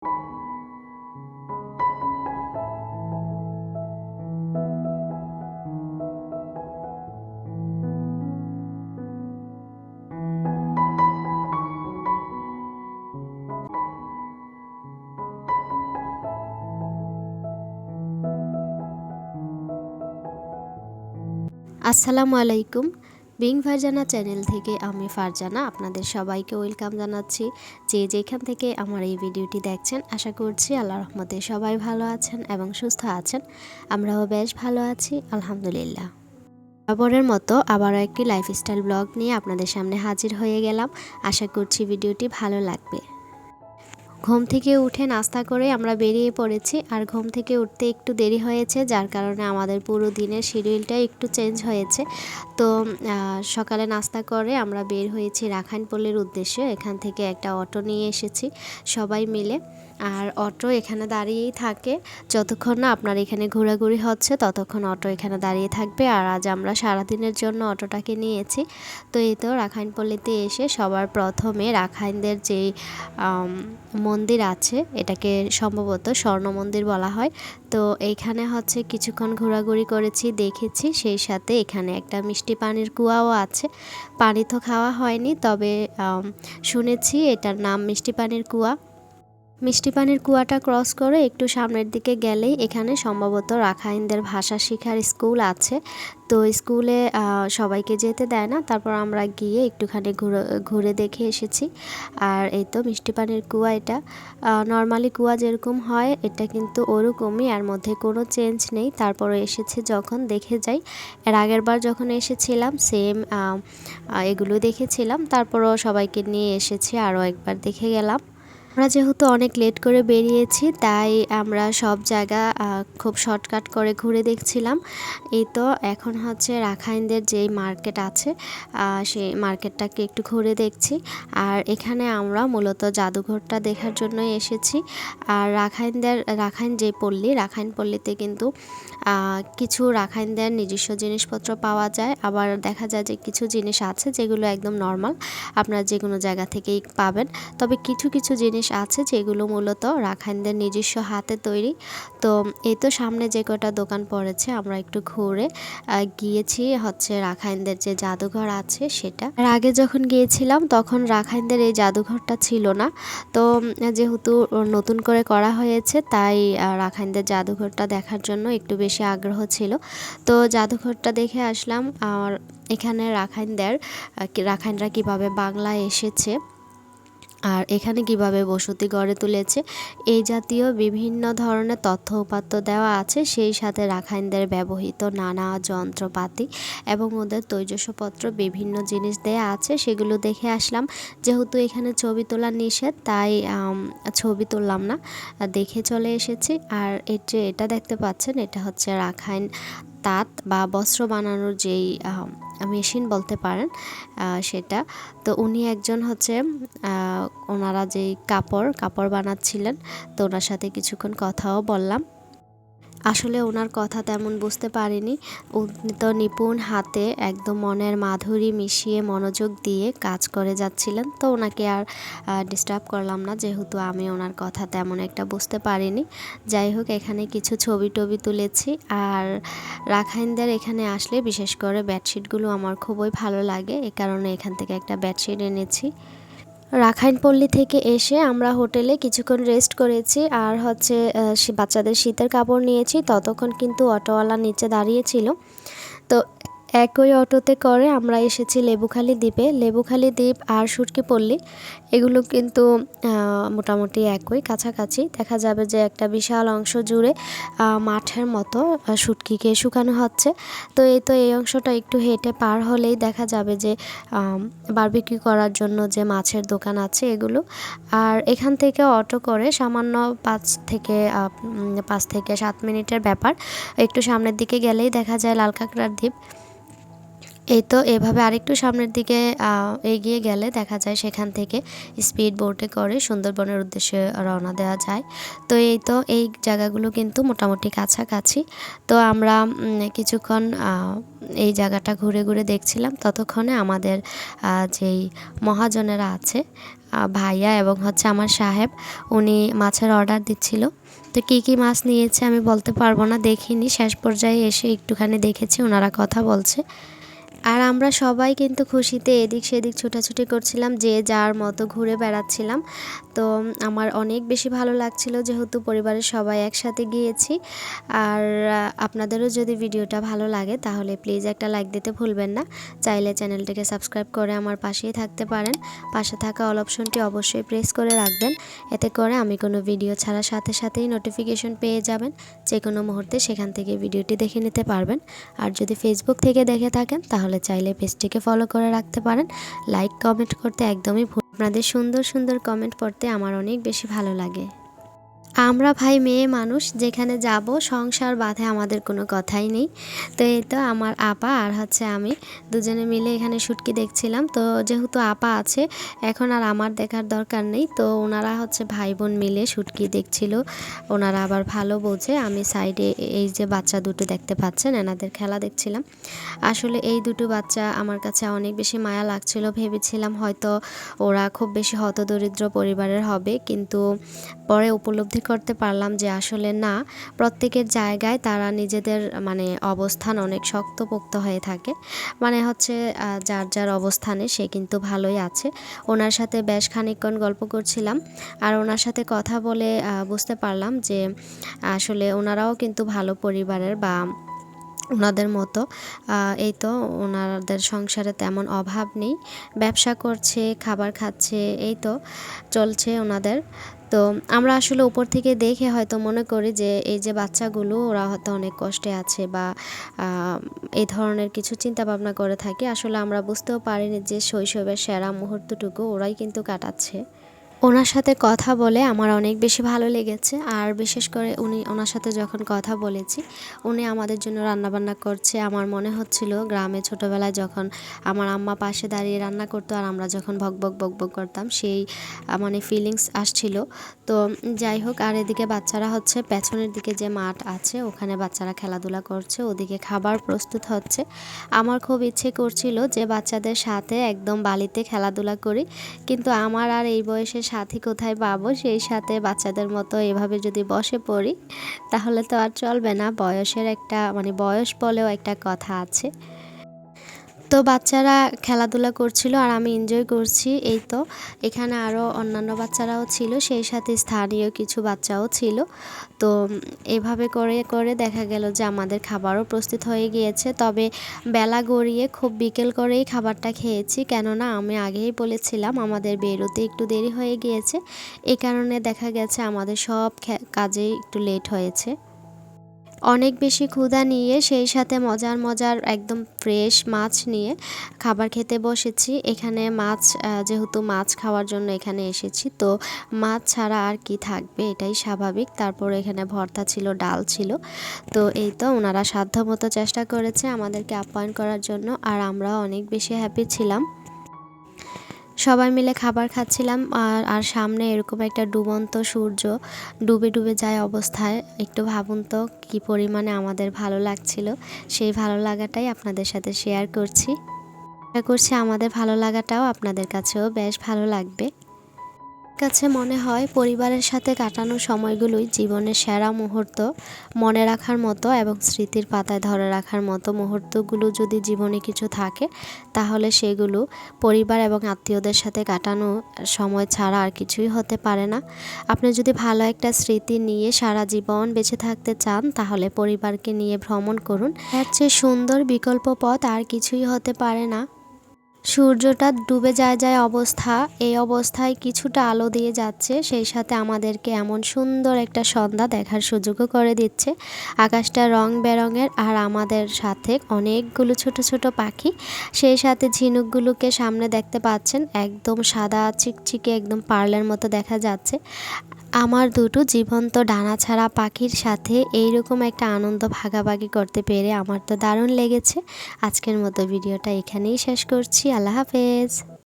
আসসালামু আলাইকুম। Being Farzana channel থেকে আমি ফারজানা আপনাদের সবাইকে ওয়েলকাম জানাচ্ছি। যে যেখান থেকে আমার এই ভিডিওটি দেখছেন, আশা করছি আল্লাহর রহমতে সবাই ভালো আছেন এবং সুস্থ আছেন। আমরাও বেশ ভালো আছি, আলহামদুলিল্লাহ। বরাবরের মতো আবারও একটি লাইফস্টাইল ব্লগ নিয়ে আপনাদের সামনে হাজির হয়ে গেলাম। আশা করছি ভিডিওটি ভালো লাগবে। ঘুম থেকে উঠে নাস্তা করে আমরা বেরিয়ে পড়েছি, আর ঘুম থেকে উঠতে একটু দেরি হয়েছে, যার কারণে আমাদের পুরো দিনের শিডিউলটা একটু চেঞ্জ হয়েছে। তো সকালে নাস্তা করে আমরা বের হয়েছি রাখাইনপল্লীর উদ্দেশ্যে। এখান থেকে একটা অটো নিয়ে এসেছি সবাই মিলে, আর অটো এখানে দাঁড়িয়েই থাকে যতক্ষণ না আপনার এখানে ঘোরাঘুরি হচ্ছে, ততক্ষণ অটো এখানে দাঁড়িয়ে থাকবে। আর আজ আমরা সারাদিনের জন্য অটোটাকে নিয়েছি। তো এই তো রাখাইনপল্লীতে এসে সবার প্রথমে রাখাইনদের যেই মন্দির আছে, এটাকে সম্ভবত স্বর্ণ মন্দির বলা হয়। তো এইখানে হচ্ছে কিছুক্ষণ ঘোরাঘুরি করেছি, দেখেছি। সেই সাথে এখানে একটা মিষ্টি পানির কুয়াও আছে। পানি তো খাওয়া হয়নি, তবে শুনেছি এটার নাম মিষ্টি পানির কুয়া। মিষ্টি পানির কুয়াটা ক্রস করে একটু সামনের দিকে গেলেই এখানে সম্ভবত রাখাইনদের ভাষা শেখার স্কুল আছে। তো স্কুলে সবাইকে যেতে দেয় না, তারপর আমরা গিয়ে একটুখানি ঘুরে দেখে এসেছি। আর এই তো মিষ্টি পানির কুয়া, এটা নর্মালি কুয়া যেরকম হয় এটা কিন্তু ওরকমই, এর মধ্যে কোনো চেঞ্জ নেই। তারপরে এসেছি যখন দেখে যাই। এর আগের বার যখন এসেছিলাম সেম এগুলো দেখেছিলাম, তারপরও সবাইকে নিয়ে এসেছি, আরও একবার দেখে গেলাম। আমরা যেহেতু অনেক লেট করে বেরিয়েছি, তাই আমরা সব জায়গা খুব শর্টকাট করে ঘুরে দেখছিলাম। এই তো এখন হচ্ছে রাখাইনদের যেই মার্কেট আছে, সেই মার্কেটটাকে একটু ঘুরে দেখছি। আর এখানে আমরা মূলত জাদুঘরটা দেখার জন্যই এসেছি। আর রাখাইন যে পল্লী, রাখাইন পল্লীতে কিন্তু কিছু রাখাইনদের নিজস্ব জিনিসপত্র পাওয়া যায়। আবার দেখা যায় যে কিছু জিনিস আছে যেগুলো একদম নর্মাল, আপনারা যে কোনো জায়গা থেকেই পাবেন। তবে কিছু কিছু জিনিস আছে যেগুলো মূলত রাখাইনদের নিজস্ব হাতে তৈরি। তো এই তো সামনে যে কটা দোকান পড়েছে, আমরা একটু ঘুরে গিয়েছি হচ্ছে রাখাইনদের যে জাদুঘর আছে সেটা। আর আগে যখন গিয়েছিলাম তখন রাখাইনদের এই জাদুঘরটা ছিল না। তো যেহেতু নতুন করে করা হয়েছে, তাই রাখাইনদের জাদুঘরটা দেখার জন্য একটু বেশি আগ্রহ ছিল। তো জাদুঘরটা দেখে আসলাম। আর এখানে রাখাইনরা কিভাবে বাংলায় এসেছে, আর এখানে কিভাবে বসতি গড়ে তুলেছে, এই জাতীয় বিভিন্ন ধরনের তথ্য উপাত্ত দেওয়া আছে। সেই সাথে রাখাইনদের ব্যবহৃত নানা যন্ত্রপাতি এবং ওদের তৈজসপত্র বিভিন্ন জিনিস দেয়া আছে, সেগুলো দেখে আসলাম। যেহেতু এখানে ছবি তোলা নিষেধ, তাই ছবি তুললাম না, দেখে চলে এসেছি। আর এটা দেখতে পাচ্ছেন, এটা হচ্ছে রাখাইন তাঁত বা বস্ত্র বানানোর যেই মেশিন বলতে পারেন, সেটা। তো উনি একজন হচ্ছে ওনারা যেই কাপড় বানাচ্ছিলেন, তো ওনার সাথে কিছুক্ষণ কথাও বললাম। আসলে ওনার কথা তেমন বুঝতে পারিনি। উনি তো নিপুণ হাতে একদম মনের মাধুরী মিশিয়ে মনোযোগ দিয়ে কাজ করে যাচ্ছিলেন। তো ওনাকে আর ডিস্টার্ব করলাম না, যেহেতু আমি ওনার কথা তেমন একটা বুঝতে পারিনি। যাই হোক, এখানে কিছু ছবি টবি তুলেছি। আর রাখাইনদের এখানে আসলে বিশেষ করে বেডশিটগুলো আমার খুবই ভালো লাগে, এ কারণে এখান থেকে একটা বেডশিট এনেছি। রাখাইনপল্লী থেকে এসে আমরা হোটেলে কিছুক্ষণ রেস্ট করেছি, আর হচ্ছে বাচ্চাদের শীতের কাপড় নিয়েছি। ততক্ষণ কিন্তু অটোওয়ালা নিচে দাঁড়িয়েছিল। তো একই অটোতে করে আমরা এসেছি লেবুখালী দ্বীপে। লেবুখালী দ্বীপ আর শুটকিপল্লী এগুলো কিন্তু মোটামুটি একই, কাছাকাছি। দেখা যাবে যে একটা বিশাল অংশ জুড়ে মাঠের মতো শুটকিকে শুকানো হচ্ছে। তো এই অংশটা একটু হেঁটে পার হলেই দেখা যাবে যে বারবিকিউ করার জন্য যে মাছের দোকান আছে এগুলো। আর এখান থেকে অটো করে সামান্য 5 থেকে 7 মিনিটের ব্যাপার, একটু সামনের দিকে গেলেই দেখা যায় লাল কাঁকড়ার দ্বীপ। এই তো এভাবে আরেকটু সামনের দিকে এগিয়ে গেলে দেখা যায় সেখান থেকে স্পিড বোটে করে সুন্দরবনের উদ্দেশ্যে রওনা দেওয়া যায়। তো এই তো এই জায়গাগুলো কিন্তু মোটামুটি কাছাকাছি। তো আমরা কিছুক্ষণ এই জায়গাটা ঘুরে ঘুরে দেখছিলাম। ততক্ষণে আমাদের যেই মহাজনেরা আছে ভাইয়া এবং হচ্ছে আমার সাহেব, উনি মাছের অর্ডার দিচ্ছিল। তো কী কী মাছ নিয়েছে আমি বলতে পারবো না, দেখিনি। শেষ পর্যায়ে এসে একটুখানি দেখেছি ওনারা কথা বলছে। আর আমরা সবাই কিন্তু খুশিতে এদিক সেদিক ছোটাছুটি করছিলাম, যে যার মতো ঘুরে বেড়াচ্ছিলাম। তো আমার অনেক বেশি ভালো লাগছিল যেহেতু পরিবারের সবাই একসাথে গিয়েছি। আর আপনাদেরও যদি ভিডিওটা ভালো লাগে তাহলে প্লিজ একটা লাইক দিতে ভুলবেন না। চাইলে চ্যানেলটিকে সাবস্ক্রাইব করে আমার পাশেই থাকতে পারেন। পাশে থাকা অল অপশনটি অবশ্যই প্রেস করে রাখবেন, এতে করে আমি কোনো ভিডিও ছাড়ার সাথে সাথেই নোটিফিকেশন পেয়ে যাবেন। যে কোনো মুহূর্তে সেখান থেকে ভিডিওটি দেখে নিতে পারবেন। আর যদি ফেসবুক থেকে দেখে থাকেন তাহলে চাইলে পেজটিকে ফলো করে রাখতে পারেন। লাইক কমেন্ট করতে একদমই ভুল। আপনাদের সুন্দর সুন্দর কমেন্ট পড়তে আমার অনেক বেশি ভালো লাগে। আমরা ভাই মেয়ে মানুষ, যেখানে যাব সংসার বাঁধে আমাদের কোনো কথাই নেই। তো এই তো আমার আপা আর হচ্ছে আমি দুজনে মিলে এখানে শুটকি দেখছিলাম। তো যেহেতু আপা আছে এখন আর আমার দেখার দরকার নেই, তো ওনারা হচ্ছে ভাই বোন মিলে শুটকি দেখছিল। ওনারা আবার ভালো বোঝে। আমি সাইডে এই যে বাচ্চা দুটো দেখতে পাচ্ছেন এনাদের খেলা দেখছিলাম। আসলে এই দুটো বাচ্চা আমার কাছে অনেক বেশি মায়া লাগছিল। ভেবেছিলাম হয়তো ওরা খুব বেশি হতদরিদ্র পরিবারের হবে, কিন্তু পরে উপলব্ধি করতে পারলাম যে আসলে না, প্রত্যেকের জায়গায় তারা নিজেদের মানে অবস্থান অনেক শক্তপোক্ত হয়ে থাকে। মানে হচ্ছে যার যার অবস্থানে সে কিন্তু ভালোই আছে। ওনার সাথে বেশ খানিকক্ষণ গল্প করছিলাম, আর ওনার সাথে কথা বলে বুঝতে পারলাম যে আসলে ওনারাও কিন্তু ভালো পরিবারের বা ওনাদের মতো। এই তো ওনাদের সংসারে তেমন অভাব নেই, ব্যবসা করছে, খাবার খাচ্ছে, এই তো চলছে ওনাদের। তো আমরা আসলে উপর থেকে দেখে হয়তো মনে করি যে এই যে বাচ্চাগুলো ওরা হয়তো অনেক কষ্টে আছে বা এই ধরনের কিছু চিন্তা ভাবনা করে থাকে। আসলে আমরা বুঝতেও পারিনি যে শৈশবের সেরা মুহূর্তটুকু ওরাই কিন্তু কাটাচ্ছে। ওনার সাথে কথা বলে আমার অনেক বেশি ভালো লেগেছে। আর বিশেষ করে ওনার সাথে যখন কথা বলেছি, উনি আমাদের জন্য রান্নাবান্না করছে। আমার মনে হচ্ছিল গ্রামে ছোটোবেলায় যখন আমার আম্মা পাশে দাঁড়িয়ে রান্না করতো আর আমরা যখন বকবক বকবক করতাম, সেই মানে ফিলিংস আসছিল। তো যাই হোক, আর এদিকে বাচ্চারা হচ্ছে পেছনের দিকে যে মাঠ আছে ওখানে বাচ্চারা খেলাধুলা করছে, ওদিকে খাবার প্রস্তুত হচ্ছে। আমার খুব ইচ্ছে করছিল যে বাচ্চাদের সাথে একদম বালিতে খেলাধুলা করি, কিন্তু আমার আর এই বয়সে সাথী কোথায় পাবো? সেই সাথে বাচ্চাদের মতো এভাবে যদি বসে পড়ি তাহলে তো আর চলবে না। বয়সের একটা মানে বয়স বলেও একটা কথা আছে। তো বাচ্চারা খেলাধুলা করছিল আর আমি এনজয় করছি। এই তো এখানে আরও অন্যান্য বাচ্চারাও ছিল, সেই সাথে স্থানীয় কিছু বাচ্চাও ছিল। তো এভাবে করে করে দেখা গেল যে আমাদের খাবারও প্রস্তুত হয়ে গিয়েছে। তবে বেলা গড়িয়ে খুব বিকেল করেই খাবারটা খেয়েছি, কেননা আমি আগেই বলেছিলাম আমাদের বেরোতে একটু দেরি হয়ে গিয়েছে। এই কারণে দেখা গেছে আমাদের সব কাজেই একটু লেট হয়েছে। অনেক বেশি ক্ষুধা নিয়ে সেই সাথে মজার মজার একদম ফ্রেশ মাছ নিয়ে খাবার খেতে বসেছি। এখানে মাছ যেহেতু মাছ খাওয়ার জন্য এখানে এসেছি, তো মাছ ছাড়া আর কি থাকবে, এটাই স্বাভাবিক। তারপর এখানে ভর্তা ছিল, ডাল ছিল। তো এই তো ওনারা সাধ্যমতো চেষ্টা করেছে আমাদেরকে আপ্যায়ন করার জন্য, আর আমরাও অনেক বেশি হ্যাপি ছিলাম। সবাই মিলে খাবার খাচ্ছিলাম। আর সামনে এরকম একটা ডুবন্ত সূর্য ডুবে ডুবে যায় অবস্থায়, একটু ভাবুন তো কী পরিমাণে আমাদের ভালো লাগছিল। সেই ভালো লাগাটাই আপনাদের সাথে শেয়ার করছি। আশা করছি আমাদের ভালো লাগাটাও আপনাদের কাছেও বেশ ভালো লাগবে। কাছে মনে হয় পরিবারের সাথে কাটানো সময়গুলোই জীবনের সেরা মুহূর্ত, মনে রাখার মতো এবং স্মৃতির পাতায় ধরে রাখার মতো মুহূর্তগুলো যদি জীবনে কিছু থাকে তাহলে সেগুলো পরিবার এবং আত্মীয়দের সাথে কাটানো সময় ছাড়া আর কিছুই হতে পারে না। আপনি যদি ভালো একটা স্মৃতি নিয়ে সারা জীবন বেঁচে থাকতে চান তাহলে পরিবারকে নিয়ে ভ্রমণ করুন। এর চেয়ে সুন্দর বিকল্প পথ আর কিছুই হতে পারে না। সূর্যটা ডুবে যায় অবস্থা, এই অবস্থায় কিছুটা আলো দিয়ে যাচ্ছে, সেই সাথে আমাদেরকে এমন সুন্দর একটা সন্ধ্যা দেখার সুযোগও করে দিচ্ছে। আকাশটা রং বেরঙের, আর আমাদের সাথে অনেকগুলো ছোট ছোট পাখি, সেই সাথে ঝিনুকগুলোকে সামনে দেখতে পাচ্ছেন, একদম সাদা চিকচিকে একদম পার্লের মতো দেখা যাচ্ছে। আমার দুটো জীবন্ত ডানা ছাড়া পাখির সাথে এইরকম একটা আনন্দ ভাগাভাগি করতে পেরে আমার তো দারুণ লেগেছে। আজকের মতো ভিডিওটা এখানেই শেষ করছি। আল্লাহ হাফেজ।